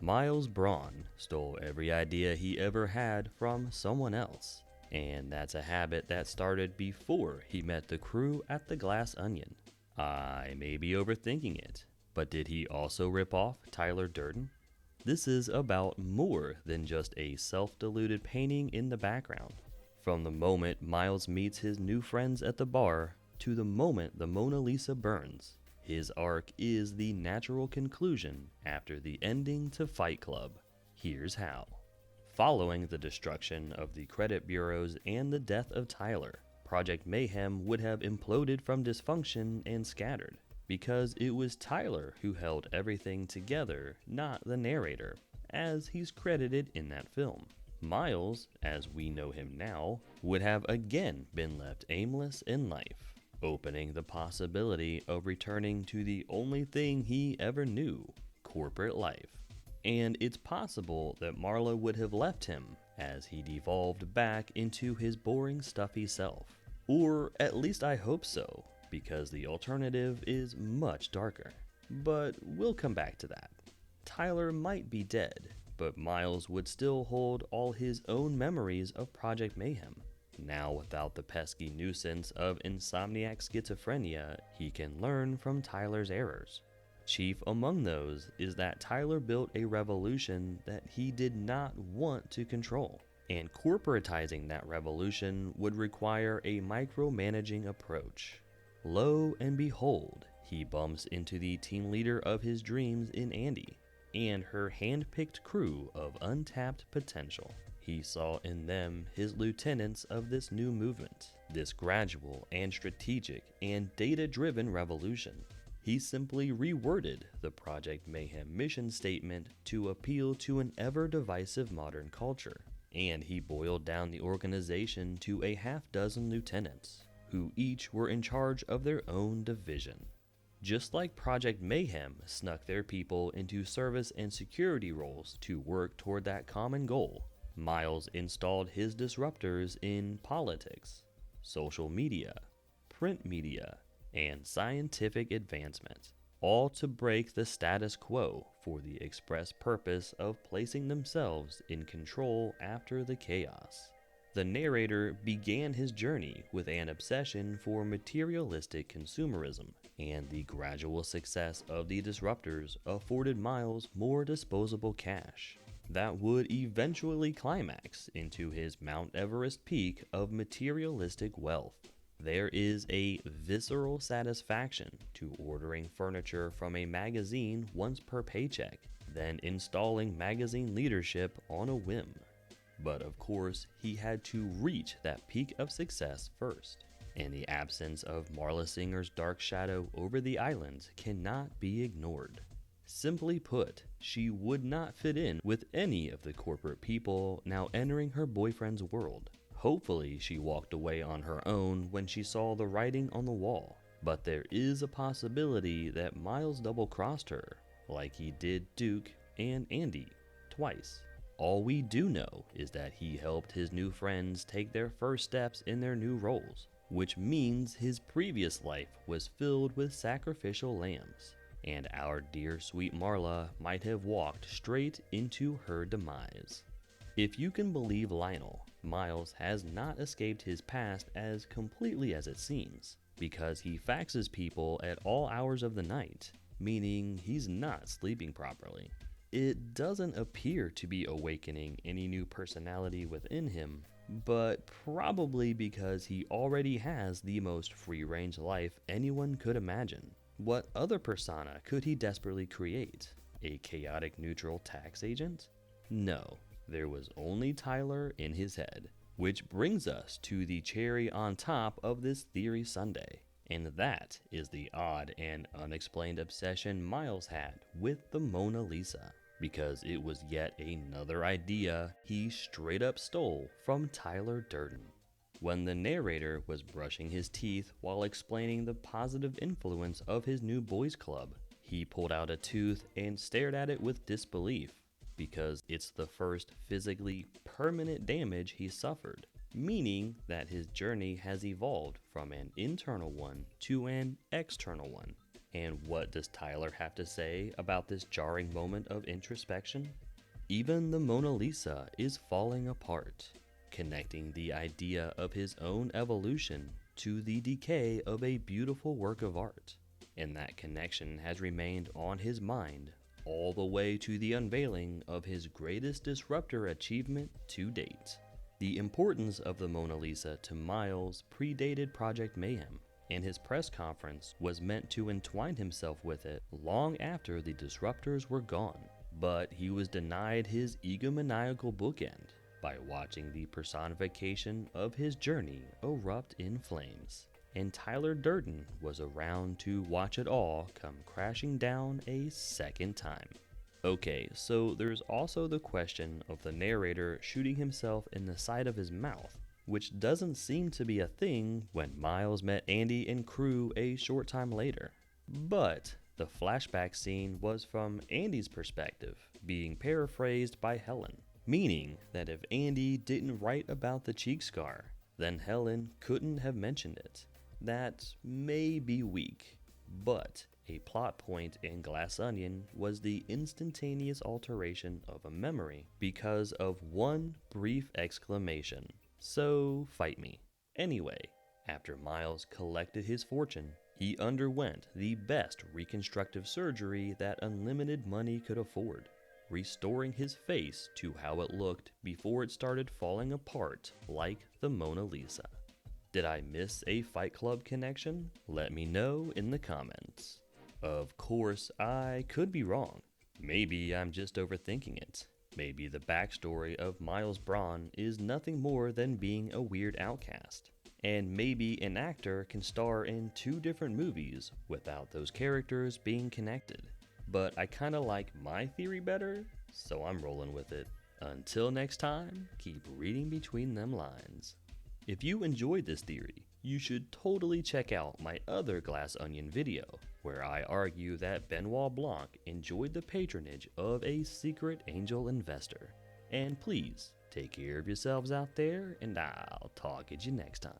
Miles Bron stole every idea he ever had from someone else, and that's a habit that started before he met the crew at the Glass Onion. I may be overthinking it, but did he also rip off Tyler Durden? This is about more than just a self-deluded painting in the background. From the moment Miles meets his new friends at the bar to the moment the Mona Lisa burns, his arc is the natural conclusion after the ending to Fight Club. Here's how. Following the destruction of the credit bureaus and the death of Tyler, Project Mayhem would have imploded from dysfunction and scattered, because it was Tyler who held everything together, not the narrator, as he's credited in that film. Miles, as we know him now, would have again been left aimless in life, opening the possibility of returning to the only thing he ever knew, corporate life. And it's possible that Marla would have left him as he devolved back into his boring, stuffy self. Or at least I hope so, because the alternative is much darker. But we'll come back to that. Tyler might be dead, but Miles would still hold all his own memories of Project Mayhem. Now without the pesky nuisance of insomniac schizophrenia, he can learn from Tyler's errors. Chief among those is that Tyler built a revolution that he did not want to control, and corporatizing that revolution would require a micromanaging approach. Lo and behold, he bumps into the team leader of his dreams in Andy, and her hand-picked crew of untapped potential. He saw in them his lieutenants of this new movement, this gradual and strategic and data-driven revolution. He simply reworded the Project Mayhem mission statement to appeal to an ever-divisive modern culture, and he boiled down the organization to a half-dozen lieutenants, who each were in charge of their own division. Just like Project Mayhem snuck their people into service and security roles to work toward that common goal, Miles installed his disruptors in politics, social media, print media, and scientific advancement, all to break the status quo for the express purpose of placing themselves in control after the chaos. The narrator began his journey with an obsession for materialistic consumerism, and the gradual success of the disruptors afforded Miles more disposable cash that would eventually climax into his Mount Everest peak of materialistic wealth. There is a visceral satisfaction to ordering furniture from a magazine once per paycheck, then installing magazine leadership on a whim. But of course, he had to reach that peak of success first, and the absence of Marla Singer's dark shadow over the islands cannot be ignored. Simply put, she would not fit in with any of the corporate people now entering her boyfriend's world. Hopefully, she walked away on her own when she saw the writing on the wall, but there is a possibility that Miles double-crossed her, like he did Duke and Andy twice. All we do know is that he helped his new friends take their first steps in their new roles, which means his previous life was filled with sacrificial lambs, and our dear sweet Marla might have walked straight into her demise. If you can believe Lionel, Miles has not escaped his past as completely as it seems, because he faxes people at all hours of the night, meaning he's not sleeping properly. It doesn't appear to be awakening any new personality within him, but probably because he already has the most free-range life anyone could imagine. What other persona could he desperately create? A chaotic neutral tax agent? No, there was only Tyler in his head. Which brings us to the cherry on top of this theory sundae, and that is the odd and unexplained obsession Miles had with the Mona Lisa, because it was yet another idea he straight up stole from Tyler Durden. When the narrator was brushing his teeth while explaining the positive influence of his new boys club, he pulled out a tooth and stared at it with disbelief, because it's the first physically permanent damage he suffered, meaning that his journey has evolved from an internal one to an external one. And what does Tyler have to say about this jarring moment of introspection? Even the Mona Lisa is falling apart, connecting the idea of his own evolution to the decay of a beautiful work of art. And that connection has remained on his mind all the way to the unveiling of his greatest disruptor achievement to date. The importance of the Mona Lisa to Miles predated Project Mayhem, and his press conference was meant to entwine himself with it long after the Disruptors were gone. But he was denied his egomaniacal bookend by watching the personification of his journey erupt in flames. And Tyler Durden was around to watch it all come crashing down a second time. Okay, so there's also the question of the narrator shooting himself in the side of his mouth, which doesn't seem to be a thing when Miles met Andy and crew a short time later. But the flashback scene was from Andy's perspective, being paraphrased by Helen, meaning that if Andy didn't write about the cheek scar, then Helen couldn't have mentioned it. That may be weak, but a plot point in Glass Onion was the instantaneous alteration of a memory because of one brief exclamation. So fight me. Anyway, after Miles collected his fortune, he underwent the best reconstructive surgery that unlimited money could afford, restoring his face to how it looked before it started falling apart like the Mona Lisa. Did I miss a Fight Club connection? Let me know in the comments. Of course, I could be wrong. Maybe I'm just overthinking it. Maybe the backstory of Miles Bron is nothing more than being a weird outcast. And maybe an actor can star in two different movies without those characters being connected. But I kinda like my theory better, so I'm rolling with it. Until next time, keep reading between them lines. If you enjoyed this theory, you should totally check out my other Glass Onion video, where I argue that Benoit Blanc enjoyed the patronage of a secret angel investor. And please, take care of yourselves out there, and I'll talk at you next time.